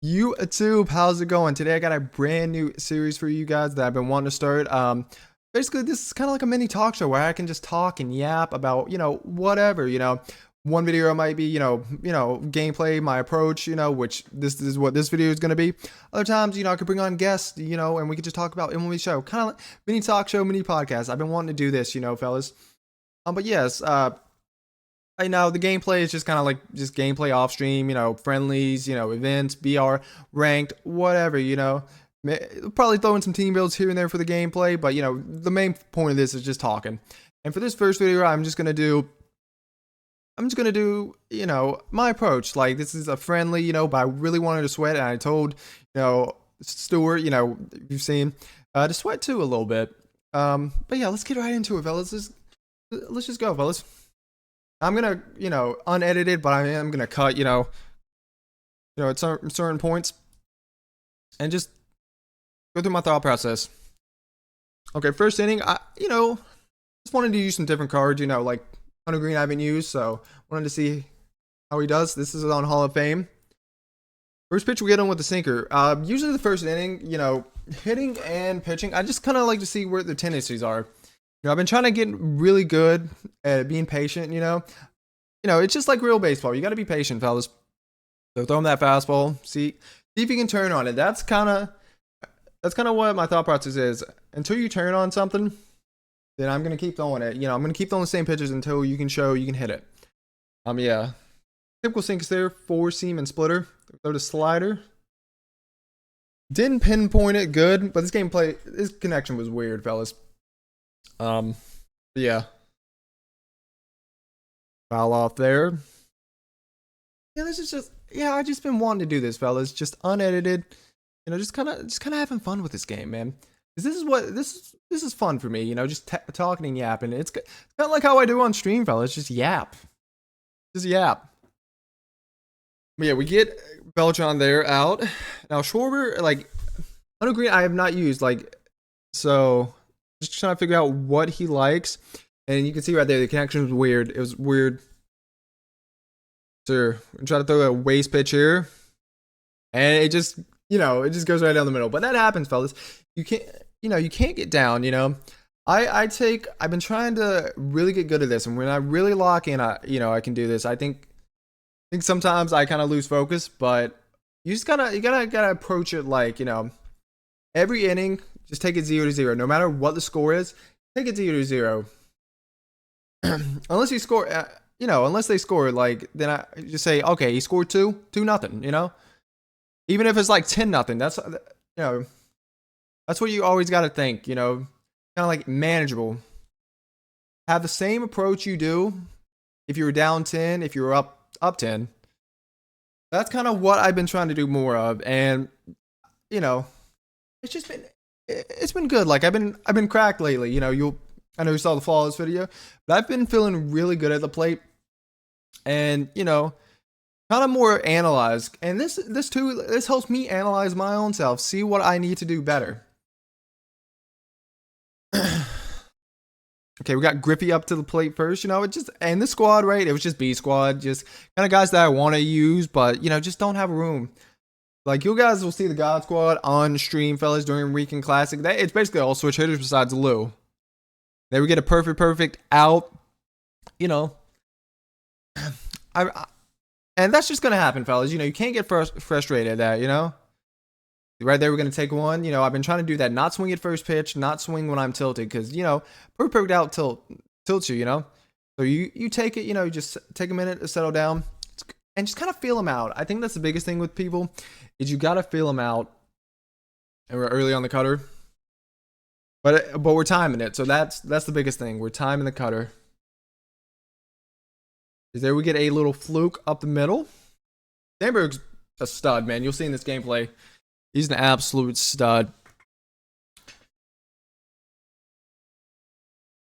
YouTube, how's it going? Today I got a brand new series for you guys that I've been wanting to start. Basically this is kind of like a mini talk show where I can just talk and yap about, whatever, One video might be, gameplay, my approach, which this is what this video is going to be. Other times, I could bring on guests, and we could just talk about MLB show. Kind of like mini talk show, mini podcast. I've been wanting to do this, fellas. But yes, I know the gameplay is just kind of like just gameplay off stream, friendlies, events, BR, ranked, whatever, Probably throw in some team builds here and there for the gameplay, but the main point of this is just talking. And for this first video, I'm just gonna do, my approach. Like this is a friendly, but I really wanted to sweat, and I told, Stuart, you've seen, to sweat too a little bit. But yeah, let's get right into it, fellas. Let's just go, fellas. I'm gonna, unedited, but I am gonna cut, at certain points, and just go through my thought process. Okay, first inning, I, just wanted to use some different cards, like Hunter Green I haven't used, so wanted to see how he does. This is on Hall of Fame. First pitch we get on with the sinker. Usually the first inning, hitting and pitching, I just kind of like to see where the tendencies are. I've been trying to get really good at being patient, it's just like real baseball. You got to be patient, fellas. So throw him that fastball. See if you can turn on it. That's kind of what my thought process is. Until you turn on something, then I'm gonna keep throwing it. I'm gonna keep throwing the same pitches until you can show you can hit it. Yeah. Typical sinks there, four seam and splitter. Throw the slider. Didn't pinpoint it good, but this connection was weird, fellas. Yeah. Foul off there. Yeah, this is just, I just been wanting to do this, fellas. Just unedited, just kind of having fun with this game, man. Because this is fun for me, just talking and yapping. It's kind of like how I do on stream, fellas. Just yap. Just yap. But yeah, we get Beltran there out. Now, Schwarber, like, Hunter Green, I have not used, like, so just trying to figure out what he likes. And you can see right there, the connection was weird. It was weird. Sure, try to throw a waste pitch here. And it just, it just goes right down the middle. But that happens, fellas. You can't, you can't get down, I've been trying to really get good at this. And when I really lock in, I can do this. I think sometimes I kind of lose focus, but you gotta approach it like, every inning, just take it 0-0. No matter what the score is, take it 0-0. Unless you score, unless they score, like, then I just say, okay, he scored 2-0, Even if it's like 10-0, that's what you always got to think, kind of like manageable. Have the same approach you do if you were down 10, if you were up 10. That's kind of what I've been trying to do more of, and it's been good. Like I've been cracked lately. I know you saw the flawless video, but I've been feeling really good at the plate, and kind of more analyzed. And this helps me analyze my own self, see what I need to do better. Okay, we got Griffey up to the plate first. And this squad, right? It was just B squad, just kind of guys that I want to use, but just don't have room. Like you guys will see the God Squad on stream, fellas, during Weekend Classic. It's basically all switch hitters besides Lou. There we get a perfect out. And that's just gonna happen, fellas. You can't get frustrated at that. Right there, we're gonna take one. I've been trying to do that. Not swing at first pitch, not swing when I'm tilted, because perfect out tilts you. So you take it. You just take a minute to settle down and just kind of feel them out. I think that's the biggest thing with people is you gotta feel them out. And we're early on the cutter. But we're timing it, so that's the biggest thing. We're timing the cutter. There we get a little fluke up the middle. Sandberg's a stud, man. You'll see in this gameplay. He's an absolute stud.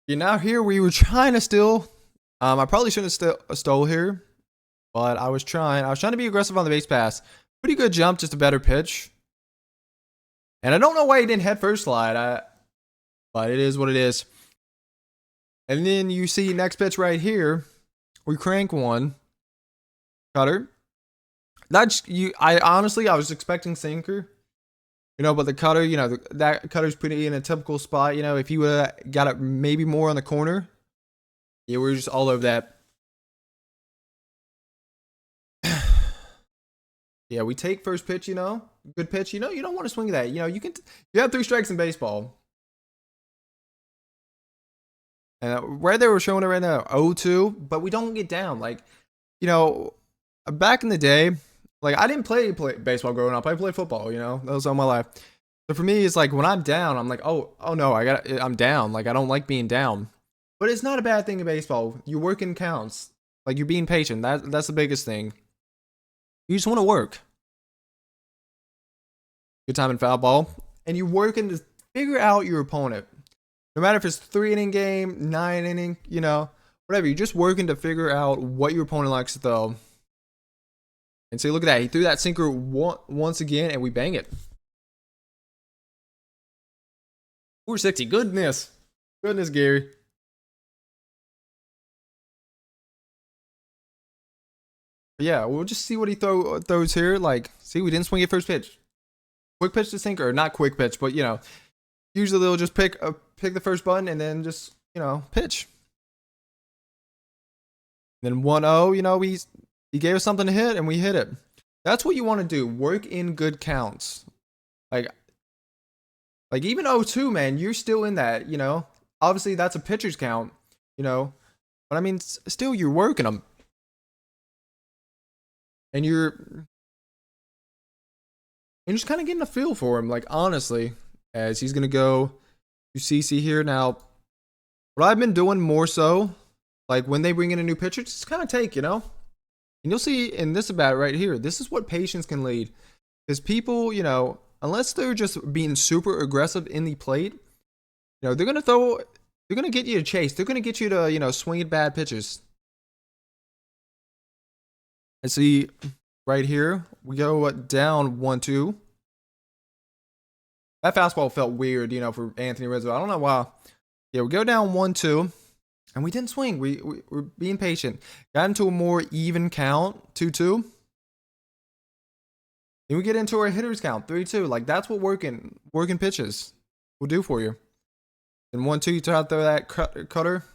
Now here we were trying to steal. I probably shouldn't have stole here, but I was trying. I was trying to be aggressive on the base pass. Pretty good jump, just a better pitch. And I don't know why he didn't head first slide. But it is what it is. And then you see next pitch right here. We crank one. Cutter. That's you. I honestly, I was expecting sinker, but the cutter, that cutter's pretty in a typical spot. If you would have got it maybe more on the corner, yeah, we were just all over that. Yeah, we take first pitch. Good pitch. You don't want to swing that. You have 3 strikes in baseball. And right there, we're showing it right now, 0-2, but we don't get down. Like, back in the day, like I didn't play baseball growing up. I played football. That was all my life. So for me, it's like when I'm down, I'm like, oh no, I'm down. Like I don't like being down. But it's not a bad thing in baseball. You're working counts. Like you're being patient. That's the biggest thing. You just want to work. Good time in foul ball, and you're working to figure out your opponent. No matter if it's 3 inning game, 9 inning, whatever. You're just working to figure out what your opponent likes to throw. And see, look at that. He threw that sinker once again, and we bang it. 460. Goodness, Gary. But yeah, we'll just see what he throws here. Like, see, we didn't swing at first pitch. Quick pitch to sinker, or not quick pitch, but usually they'll just pick the first button and then just pitch. Then 1-0, he gave us something to hit and we hit it. That's what you want to do. Work in good counts. Like even 0-2, man, you're still in that. Obviously that's a pitcher's count. But I mean, still you're working them, and you're just kind of getting a feel for him. Like honestly, as he's gonna go to CC here now. What I've been doing more so, like when they bring in a new pitcher, just kind of take, and you'll see in this about right here. This is what patience can lead, because people, unless they're just being super aggressive in the plate, they're gonna get you to chase. They're gonna get you to swing at bad pitches. And see right here, we go down 1-2. That fastball felt weird, for Anthony Rizzo. I don't know why. Yeah, we go down 1-2, and we didn't swing. We're being patient. Got into a more even count, 2-2. Then we get into our hitters count, 3-2. Like that's what working pitches will do for you. And 1-2, you try to throw that cutter.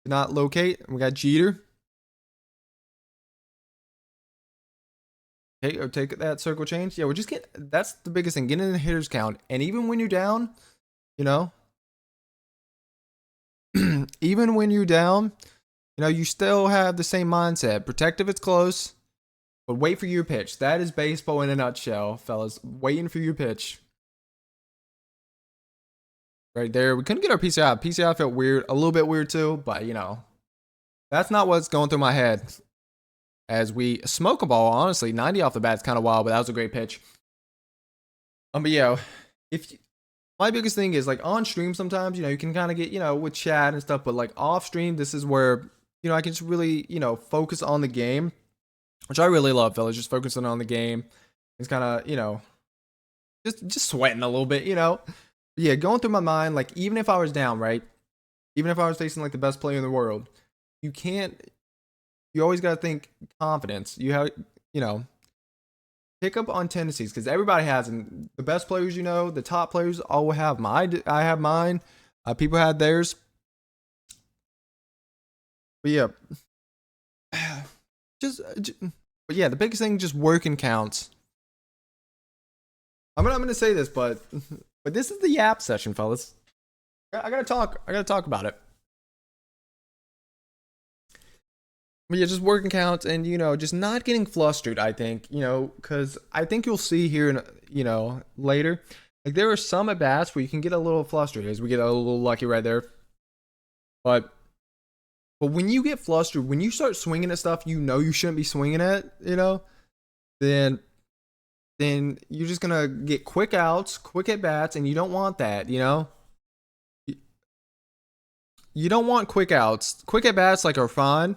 Did not locate. And we got Jeter. Okay, take that circle change. Yeah, we're just getting. That's the biggest thing. Getting in the hitters count, and even when you're down, even when you're down, you still have the same mindset. Protect if it's close, but wait for your pitch. That is baseball in a nutshell, fellas. Waiting for your pitch. Right there, we couldn't get our PCI. PCI felt weird, a little bit weird too, but that's not what's going through my head. As we smoke a ball, honestly, 90 off the bat is kind of wild, but that was a great pitch. But yeah, my biggest thing is like on stream sometimes, you can kind of get, with chat and stuff, but like off stream, this is where, I can just really, focus on the game, which I really love, fellas, just focusing on the game. It's kind of, just sweating a little bit, Yeah, going through my mind, like even if I was down, right? Even if I was facing like the best player in the world, you always got to think confidence. You have, pick up on tendencies, because everybody has them. The best players, the top players all have mine. I have mine. People had theirs. But yeah, but yeah, the biggest thing, just working counts. I'm gonna say this, but this is the yap session, fellas. I gotta talk about it. But yeah, just working counts and, just not getting flustered, I think, because I think you'll see here, later, like there are some at bats where you can get a little flustered as we get a little lucky right there. But when you get flustered, when you start swinging at stuff you shouldn't be swinging at, then you're just going to get quick outs, quick at bats, and you don't want that, You don't want quick outs. Quick at bats are fine.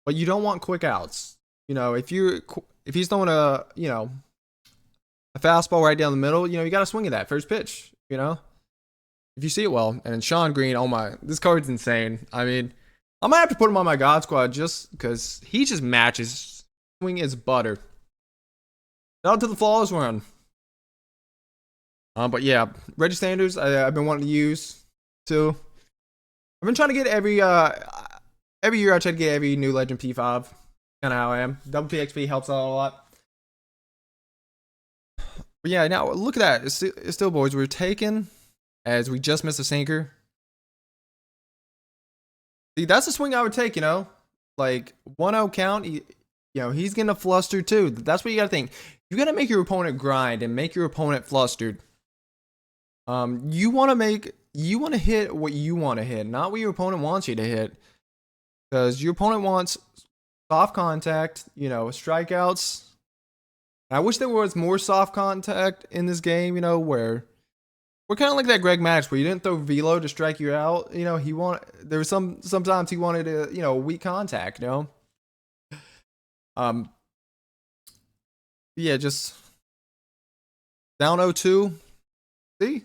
But you don't want quick outs. If he's throwing a fastball right down the middle, you got to swing at that first pitch, if you see it well. And Sean Green, oh my, this card's insane. I mean, I might have to put him on my God squad just because he just matches swing is butter. Out to the flawless run. But yeah, Reggie Sanders, I've been wanting to use too. I've been trying to get every year I try to get every new Legend P5. Kind of how I am. Double PXP helps out a lot. But yeah, now look at that. It's still, boys. We're taking as we just missed a sinker. See, that's a swing I would take, you know? Like, 1-0 count, you know, he's getting a fluster too. That's what you gotta think. You gotta make your opponent grind and make your opponent flustered. You wanna hit what you wanna hit, not what your opponent wants you to hit. Because your opponent wants soft contact, you know, strikeouts. I wish there was more soft contact in this game, you know, where we're kind of like that Greg Maddux where you didn't throw velo to strike you out. You know, there was sometimes he wanted to, you know, weak contact, you know. Yeah, just down 0-2. See?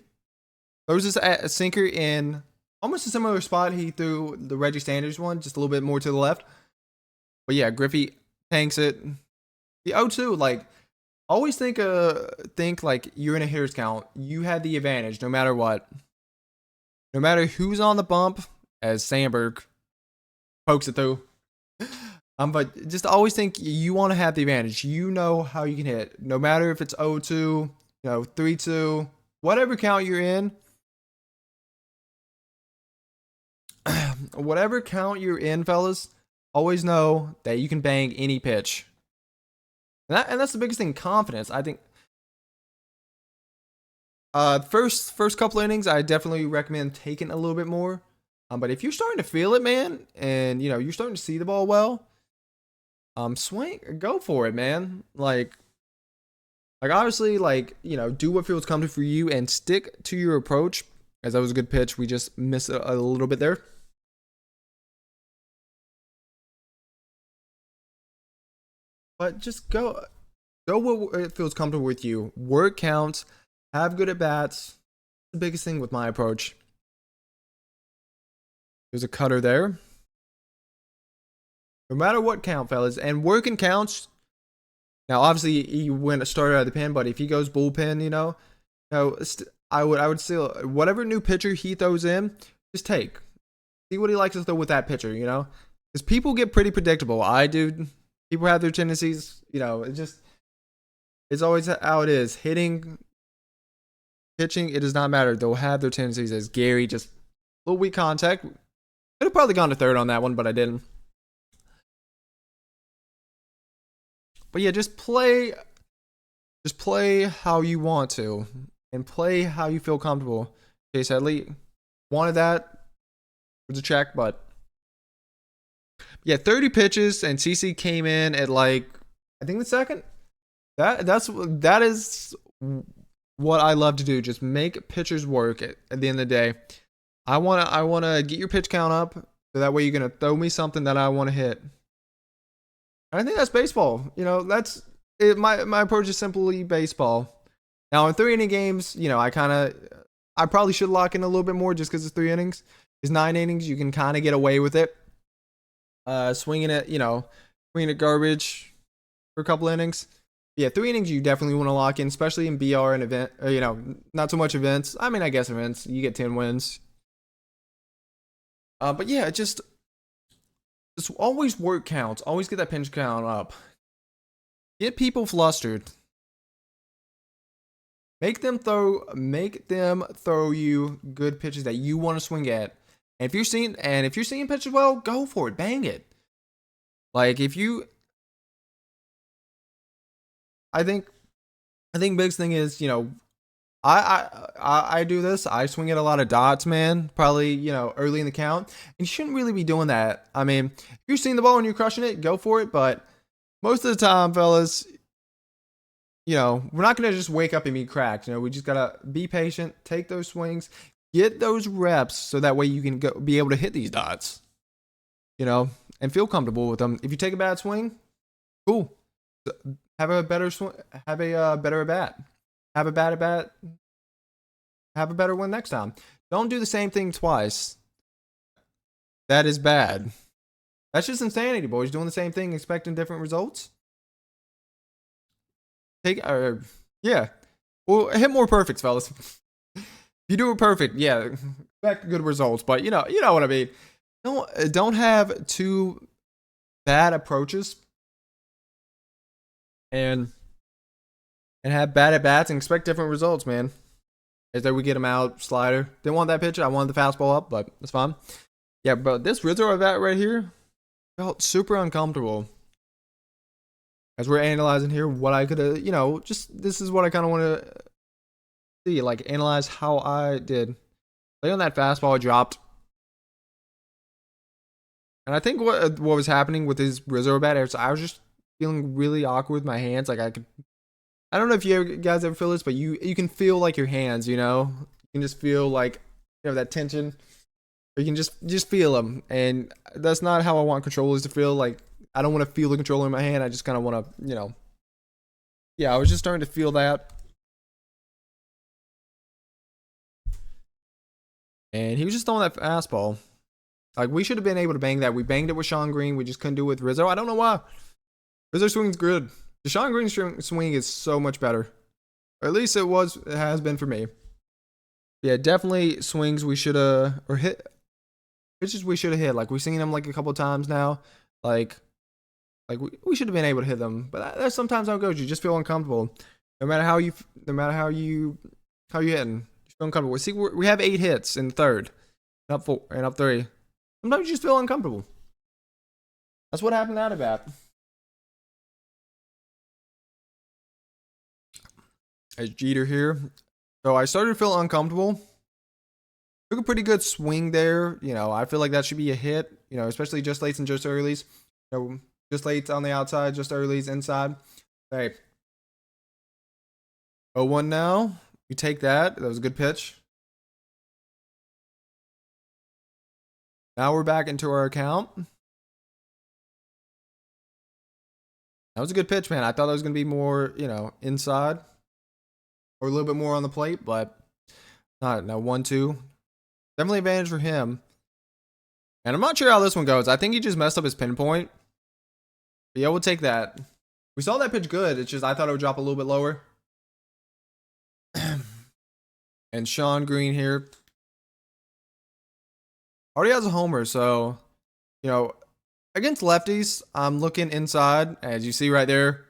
There was just a sinker in almost a similar spot he threw the Reggie Sanders one, just a little bit more to the left. But yeah, Griffey tanks it. The 0-2, like, always think like you're in a hitter's count. You had the advantage no matter what. No matter who's on the bump, as Sandberg pokes it through. But just always think you want to have the advantage. You know how you can hit. No matter if it's 0-2, you know, 3-2, whatever count you're in. Whatever count you're in, fellas, always know that you can bang any pitch. And that's the biggest thing, confidence. I think first couple innings, I definitely recommend taking a little bit more. But if you're starting to feel it, man, and you know you're starting to see the ball well, swing, go for it, man. Like obviously, like, you know, do what feels comfortable for you and stick to your approach. As that was a good pitch, we just missed a little bit there. But just go what it feels comfortable with you. Work counts. Have good at bats. The biggest thing with my approach. There's a cutter there. No matter what count, fellas, and working counts. Now, obviously, he went started out of the pen, but if he goes bullpen, you know, I would still, whatever new pitcher he throws in, just take. See what he likes to throw with that pitcher, you know, because people get pretty predictable. I do. People have their tendencies, you know. It's always how it is. Hitting, pitching, it does not matter. They'll have their tendencies. As Gary, just a little weak contact. Could have probably gone to third on that one, but I didn't. But yeah, just play how you want to, and play how you feel comfortable. Chase Helii wanted that. It was a check, but yeah, 30 pitches, and CC came in at like, I think the second. That is what I love to do. Just make pitchers work at the end of the day. I wanna get your pitch count up, so that way you're gonna throw me something that I want to hit. And I think that's baseball. You know, that's it. My approach is simply baseball. Now in 3 inning games, you know, I probably should lock in a little bit more just because it's 3 innings. It's 9 innings, you can kind of get away with it. Swinging it garbage for a couple innings. Yeah, 3 innings you definitely want to lock in, especially in BR and event. You know, not so much events. I mean, I guess events. You get 10 wins. But yeah, just always work counts. Always get that pinch count up. Get people flustered. Make them throw you good pitches that you want to swing at. And if you're seeing pitches well, go for it. Bang it. Like I think biggest thing is, you know, I do this. I swing at a lot of dots, man. Probably, you know, early in the count. And you shouldn't really be doing that. I mean, if you're seeing the ball and you're crushing it, go for it. But most of the time, fellas, you know, we're not going to just wake up and be cracked. You know, we just got to be patient, take those swings, get those reps so that way you can be able to hit these dots, you know, and feel comfortable with them. If you take a bad swing, cool. Have a better swing, have a better at bat. Have a bad at bat. Have a better one next time. Don't do the same thing twice. That is bad. That's just insanity, boys. Doing the same thing, expecting different results. take, yeah. Well, hit more perfects, fellas. If you do it perfect, yeah, expect good results. But you know what I mean. Don't have too bad approaches and have bad at bats and expect different results, man. As though we get him out, slider. Didn't want that pitch. I wanted the fastball up, but it's fine. Yeah, but this Rizzo at bat right here felt super uncomfortable. As we're analyzing here, what I could have, just this is what I kind of want to see, like analyze how I did. Like on that fastball, I dropped. And I think what was happening with his Rizzo bat is I was just feeling really awkward with my hands. Like I don't know if you guys ever feel this, but you can feel like your hands, you can just feel like that tension. Or you can just feel them, and that's not how I want controllers to feel. Like I don't want to feel the controller in my hand. I just kind of want to, yeah. I was just starting to feel that, and he was just throwing that fastball. Like we should have been able to bang that. We banged it with Sean Green. We just couldn't do it with Rizzo. I don't know why. Rizzo swing's good. The Sean Green swing is so much better. Or at least it has been for me. Yeah, definitely swings we should have, or hit, pitches we should have hit. Like we've seen them like a couple of times now. Like we should have been able to hit them. But that's sometimes how it goes. You just feel uncomfortable. No matter how you hitting. You feel uncomfortable. See, we have 8 hits in the third. And up 4 and up 3. Sometimes you just feel uncomfortable. That's what happened out of bat. As Jeter here. So I started to feel uncomfortable. Took a pretty good swing there. I feel like that should be a hit. Especially just lates and just earlies. Just lates on the outside, just earlies inside. Hey. 0-1 now. We take that. That was a good pitch. Now we're back into our account. That was a good pitch, man. I thought it was going to be more, inside. Or a little bit more on the plate, but not. No, 1-2. Definitely advantage for him. And I'm not sure how this one goes. I think he just messed up his pinpoint. But yeah, we'll take that. We saw that pitch good. It's just I thought it would drop a little bit lower. And Sean Green here already has a homer, so against lefties, I'm looking inside, as you see right there.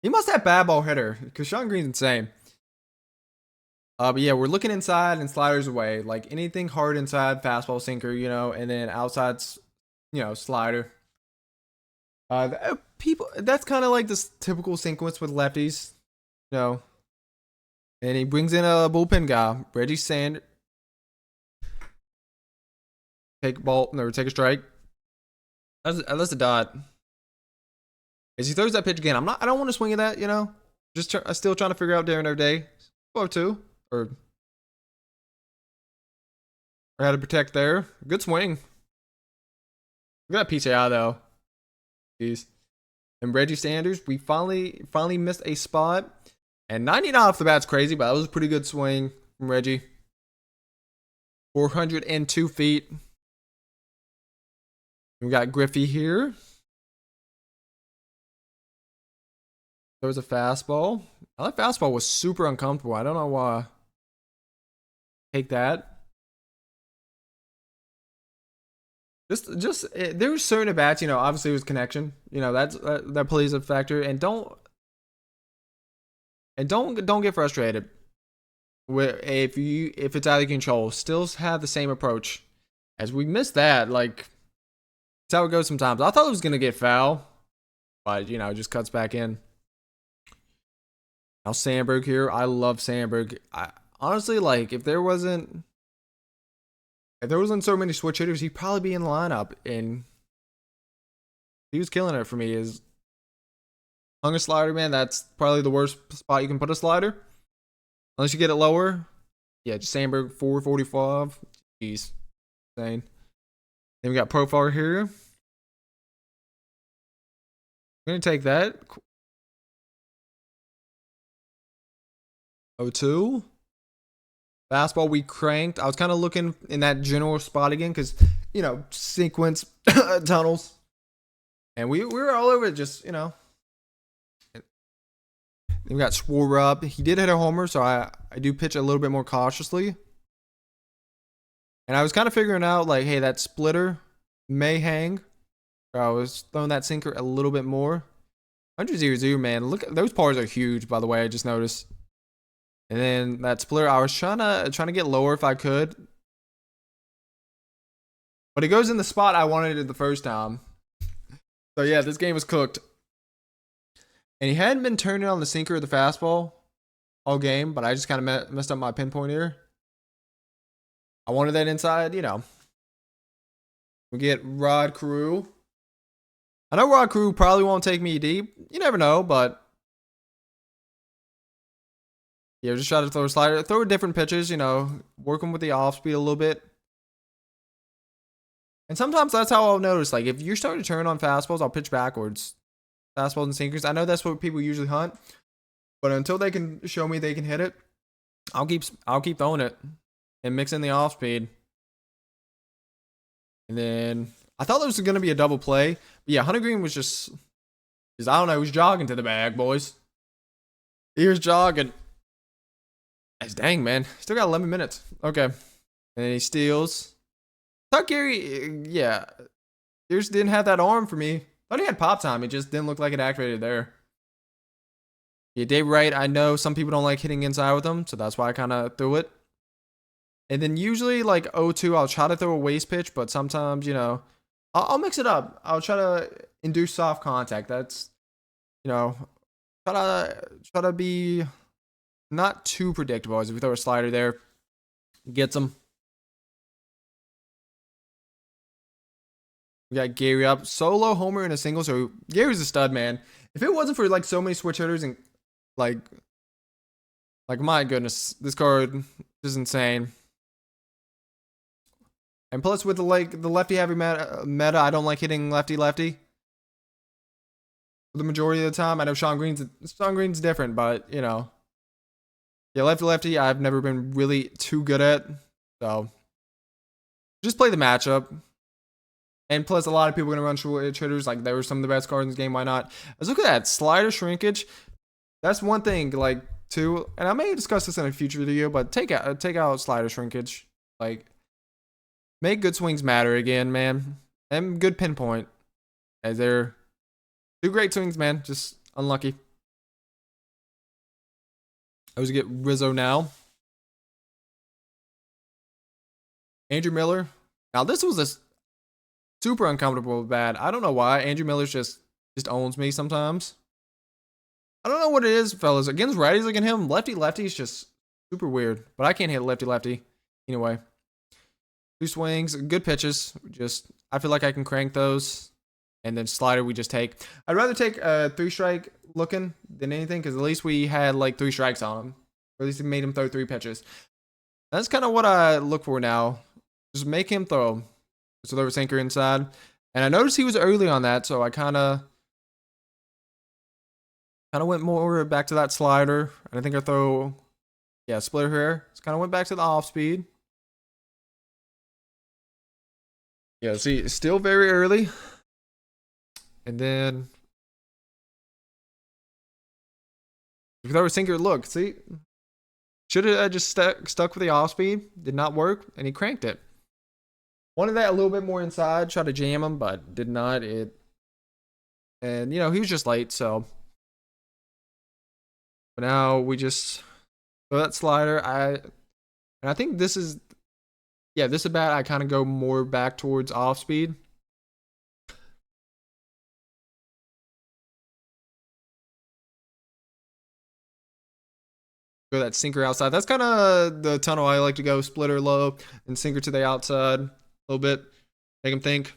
He must have bad ball hitter because Sean Green's insane. But yeah, we're looking inside and sliders away. Like anything hard inside, fastball, sinker, and then outside, slider. That's kind of like this typical sequence with lefties, And he brings in a bullpen guy, Reggie Sand. Take a strike. That's a dot. As he throws that pitch again, I don't want to swing at that, I'm still trying to figure out during our day. 4-2 or how to protect there. Good swing. We got PCI though. Jeez. And Reggie Sanders, we finally missed a spot. And 99 off the bat's crazy, but that was a pretty good swing from Reggie. 402 feet. We got Griffey here. There was a fastball. That fastball was super uncomfortable. I don't know why. Take that. There were certain at bats, obviously it was connection. That plays a factor. And don't get frustrated. If it's out of control, still have the same approach. As we missed that, like that's how it goes sometimes. I thought it was gonna get foul, but it just cuts back in. Now Sandberg here. I love Sandberg. I honestly like if there wasn't so many switch hitters, he'd probably be in the lineup. And he was killing it for me. Is hung a slider, man. That's probably the worst spot you can put a slider. Unless you get it lower. Yeah, just Sandberg 445. Jeez. Insane. Then we got Profar here. I'm gonna take that. 0-2. Fastball we cranked. I was kind of looking in that general spot again because, sequence tunnels. And we were all over it, just, Then we got Swore up. He did hit a homer, so I do pitch a little bit more cautiously. And I was kind of figuring out, like, hey, that splitter may hang. So I was throwing that sinker a little bit more. 100-0-0, man. Look, those pars are huge, by the way. I just noticed. And then that splitter, I was trying to get lower if I could. But it goes in the spot I wanted it the first time. So yeah, this game was cooked. And he hadn't been turning on the sinker or the fastball all game, but I just kind of messed up my pinpoint here. I wanted that inside, you know. We get Rod Carew. I know Rod Carew probably won't take me deep. You never know, but yeah, just try to throw a slider, throw different pitches, you know, working with the off speed a little bit. And sometimes that's how I'll notice. Like if you're starting to turn on fastballs, I'll pitch backwards. Fastballs and sinkers. I know that's what people usually hunt, but until they can show me they can hit it, I'll keep throwing it and mixing the off speed. And then I thought there was going to be a double play, but yeah, Hunter Green was just I don't know, he was jogging to the bag, boys. He was jogging. That's dang, man. Still got 11 minutes. Okay, and then he steals. Thought Gary, yeah, Gears didn't have that arm for me. Thought he had pop time. It just didn't look like it activated there. Yeah, Dave Wright, I know some people don't like hitting inside with him, so that's why I kind of threw it. And then usually like 0-2, I'll try to throw a waist pitch, but sometimes, you know, I'll mix it up. I'll try to induce soft contact. That's, you know, try to be not too predictable. As if we throw a slider there, gets him. We got Gary up. Solo homer and a single. So Gary's a stud, man. If it wasn't for like so many switch hitters and like my goodness, this card is insane. And plus with the lefty heavy meta, I don't like hitting lefty the majority of the time. I know Sean Green's different, but you know, yeah, lefty I've never been really too good at. So just play the matchup. And plus, a lot of people are going to run switch hitters. Like, they were some of the best cards in this game. Why not? Let's look at that. Slider shrinkage. That's one thing, like, too. And I may discuss this in a future video, but take out slider shrinkage. Like, make good swings matter again, man. And good pinpoint. As they're two great swings, man. Just unlucky. I was get Rizzo now. Andrew Miller. Now, this was a super uncomfortable with bat. I don't know why. Andrew Miller just owns me sometimes. I don't know what it is, fellas. Against righties against him, lefty is just super weird. But I can't hit lefty. Anyway. Two swings, good pitches. I feel like I can crank those. And then slider we just take. I'd rather take a 3-strike looking than anything, because at least we had like 3 strikes on him. Or at least it made him throw 3 pitches. That's kind of what I look for now. Just make him throw. So there was sinker inside. And I noticed he was early on that, so I kind of went more back to that slider. And I think I throw, yeah, splitter here. Just kind of went back to the off speed. Yeah, see, still very early. And then if you throw a sinker, look, see? Should have just stuck with the off speed. Did not work, and he cranked it. Wanted that a little bit more inside, tried to jam him, but did not. And you know, he was just late, so. But now we just throw that slider. And I think this is, yeah, this is bat I kind of go more back towards off speed. Go that sinker outside. That's kind of the tunnel I like to go. Splitter low and sinker to the outside a little bit. Make him think.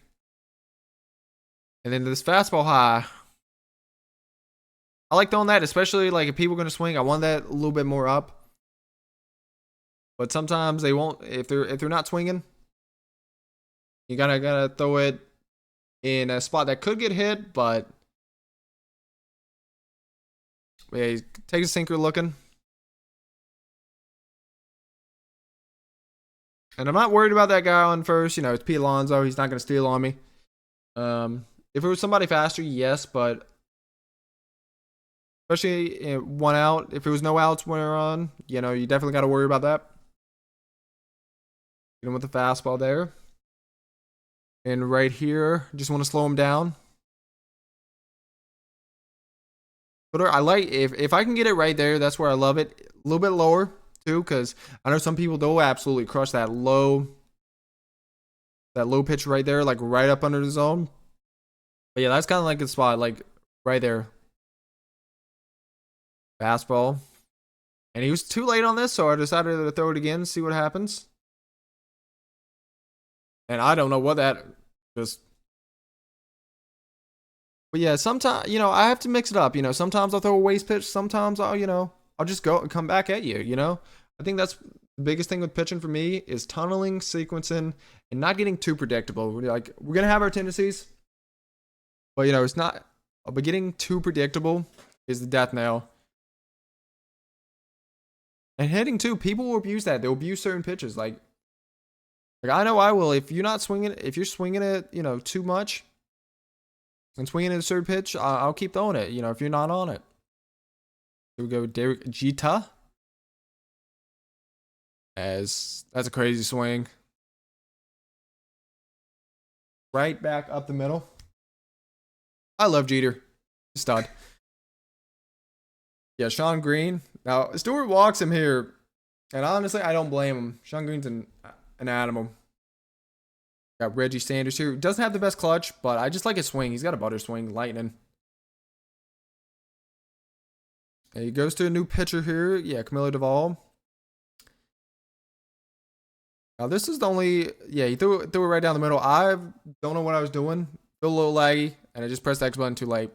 And then this fastball high. I like throwing that, especially like if people are going to swing. I want that a little bit more up. But sometimes they won't. If they're not swinging, you gotta throw it in a spot that could get hit. But yeah, take a sinker looking. And I'm not worried about that guy on first. You know, it's Pete Alonso. He's not going to steal on me. If it was somebody faster, yes, but especially one out. If it was no outs when we're on, you know, you definitely got to worry about that. Get him with the fastball there. And right here, just want to slow him down. I like if I can get it right there, that's where I love it. A little bit lower too, because I know some people they'll absolutely crush that low pitch right there, like right up under the zone. But yeah, that's kind of like the spot, like right there. Fastball. And he was too late on this, so I decided to throw it again, see what happens. And I don't know what that just. But yeah, sometimes, you know, I have to mix it up. You know, sometimes I'll throw a waste pitch. Sometimes I'll, you know, I'll just go and come back at you, you know? I think that's the biggest thing with pitching for me is tunneling, sequencing, and not getting too predictable. Like, we're going to have our tendencies, but, you know, it's not, but getting too predictable is the death knell. And hitting too, people will abuse that. They'll abuse certain pitches. Like I know I will. If you're not swinging, if you're swinging it, you know, too much and swinging at a certain pitch, I'll keep throwing it. You know, if you're not on it. Here we go, Derek Jeter. As that's a crazy swing. Right back up the middle. I love Jeter. Stud. Yeah, Sean Green. Now, Stewart walks him here. And honestly, I don't blame him. Sean Green's an animal. Got Reggie Sanders here. Doesn't have the best clutch, but I just like his swing. He's got a butter swing. Lightning. And he goes to a new pitcher here. Yeah, Camilo Duvall. Now, this is the only... Yeah, he threw it right down the middle. I don't know what I was doing. Feel a little laggy, and I just pressed the X button too late.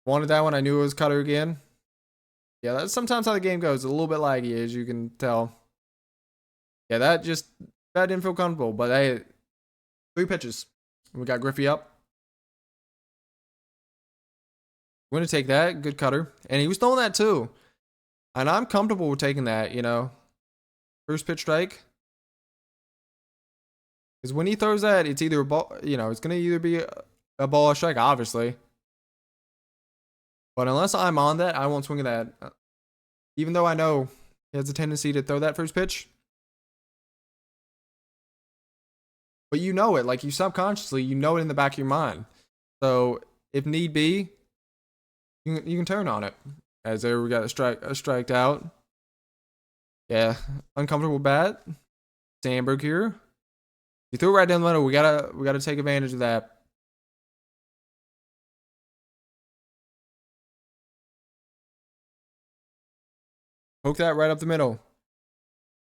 Wanted that one. I knew it was cutter again. Yeah, that's sometimes how the game goes. A little bit laggy, as you can tell. Yeah, that didn't feel comfortable. But hey, 3 pitches. We got Griffey up. We're going to take that. Good cutter. And he was throwing that too. And I'm comfortable with taking that, you know. First pitch strike. Because when he throws that, it's either a ball, you know, it's going to either be a ball or strike, obviously. But unless I'm on that, I won't swing at that. Even though I know he has a tendency to throw that first pitch. But you know it, like you subconsciously, you know it in the back of your mind. So if need be, you can turn on it. As there we got a striked out. Yeah, uncomfortable bat. Sandberg here. You threw it right down the middle. We gotta take advantage of that. Poke that right up the middle.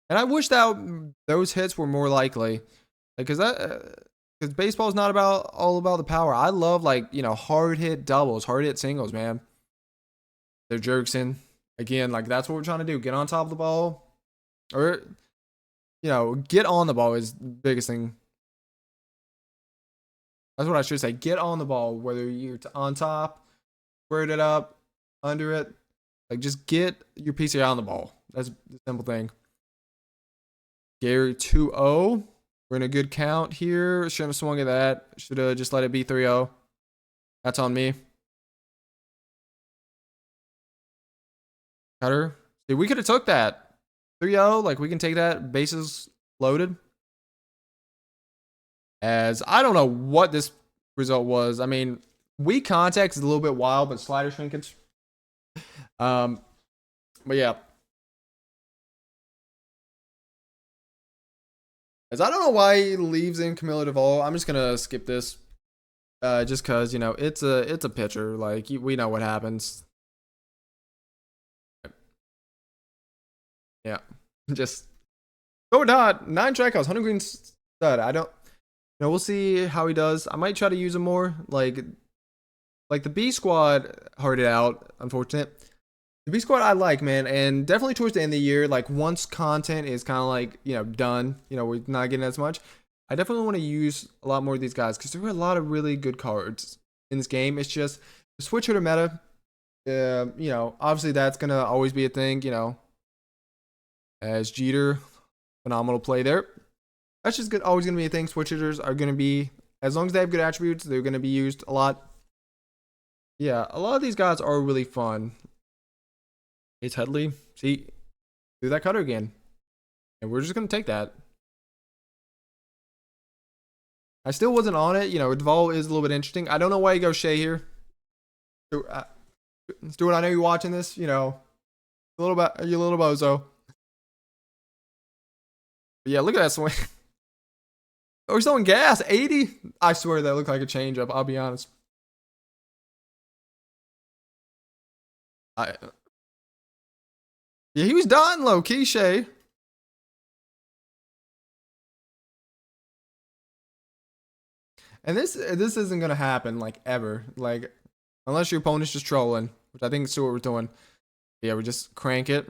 And I wish that those hits were more likely, because baseball is not all about the power. I love, like, you know, hard hit doubles, hard hit singles, man. They're jerks in again. Like, that's what we're trying to do. Get on top of the ball, or, you know, get on the ball is the biggest thing. That's what I should say. Get on the ball, whether you're on top, squared it up, under it. Like, just get your PCI on the ball. That's the simple thing. Gary 2-0. We're in a good count here. Shouldn't have swung at that. Should have just let it be 3-0. That's on me. Cutter. See, we could have took that. 3-0. Like, we can take that. Bases loaded. As I don't know what this result was. I mean, weak contact is a little bit wild, but slider shrinkage. But yeah. As I don't know why he leaves in Camilo Duvall. I'm just gonna skip this. Just cause, you know, it's a pitcher. Like, we know what happens. Yeah. Just go not 9 strikeouts, 100 green stud. I don't, you know, we'll see how he does. I might try to use him more. Like the B squad hard it out, unfortunate. The B squad I like, man, and definitely towards the end of the year, like once content is kind of like, you know, done, you know, we're not getting as much. I definitely want to use a lot more of these guys because there are a lot of really good cards in this game. It's just the switch hitter meta. You know, obviously that's gonna always be a thing. You know, as Jeter, phenomenal play there. That's just always gonna be a thing. Switch hitters are gonna be, as long as they have good attributes, they're gonna be used a lot. Yeah, a lot of these guys are really fun. It's Helii. See, do that cutter again. And we're just going to take that. I still wasn't on it. You know, Duvall is a little bit interesting. I don't know why you go Shay here. Stuart, I know you're watching this. You know, you little bozo. But yeah, look at that swing. Oh, he's throwing gas. 80? I swear that looked like a changeup. I'll be honest. Yeah, he was done low key, Shay. And this isn't gonna happen like ever. Like unless your opponent's just trolling, which I think is what we're doing. Yeah, we just crank it.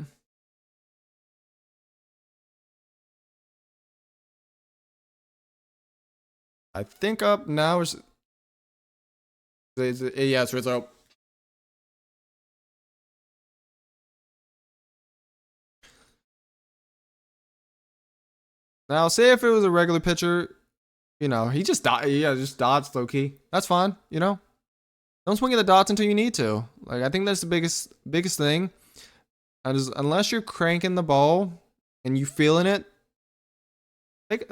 I think up now is yeah, it's Rizzo. Now, say if it was a regular pitcher, you know, he just just dots low key. That's fine, you know. Don't swing at the dots until you need to. Like I think that's the biggest thing. Unless you're cranking the ball and you feeling it,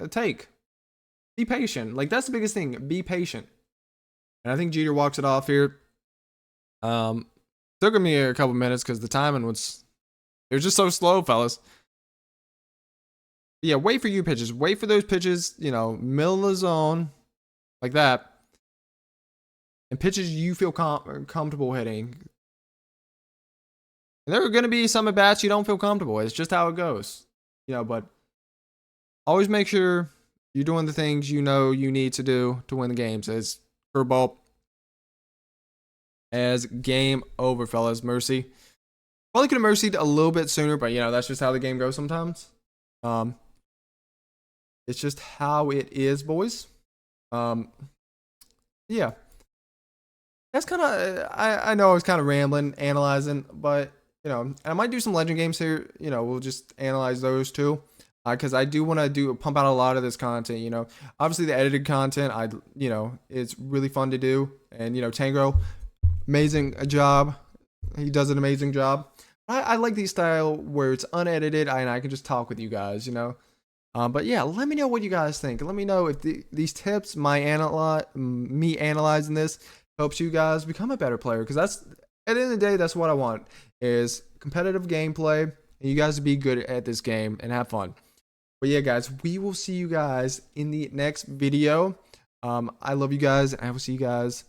take. Be patient. Like that's the biggest thing. Be patient. And I think Jeter walks it off here. Took me a couple minutes because the timing was it was just so slow, fellas. But yeah, wait for your pitches. Wait for those pitches, you know, middle of the zone, like that. And pitches you feel comfortable hitting. And there are going to be some at bats you don't feel comfortable. It's just how it goes. You know, but always make sure you're doing the things you know you need to do to win the games. As curveball, as game over, fellas. Mercy. Probably could have mercied a little bit sooner, but you know, that's just how the game goes sometimes. It's just how it is, boys. Yeah. That's kind of, I know I was kind of rambling, analyzing, but, you know, I might do some legend games here. You know, we'll just analyze those too. Because I do want to pump out a lot of this content, you know. Obviously, the edited content, you know, it's really fun to do. And, you know, Tango, amazing job. He does an amazing job. I like the style where it's unedited and I can just talk with you guys, you know. But yeah, let me know what you guys think. Let me know if these tips, me analyzing this, helps you guys become a better player. Because that's, at the end of the day, that's what I want, is competitive gameplay. And you guys to be good at this game and have fun. But yeah, guys, we will see you guys in the next video. I love you guys, and I will see you guys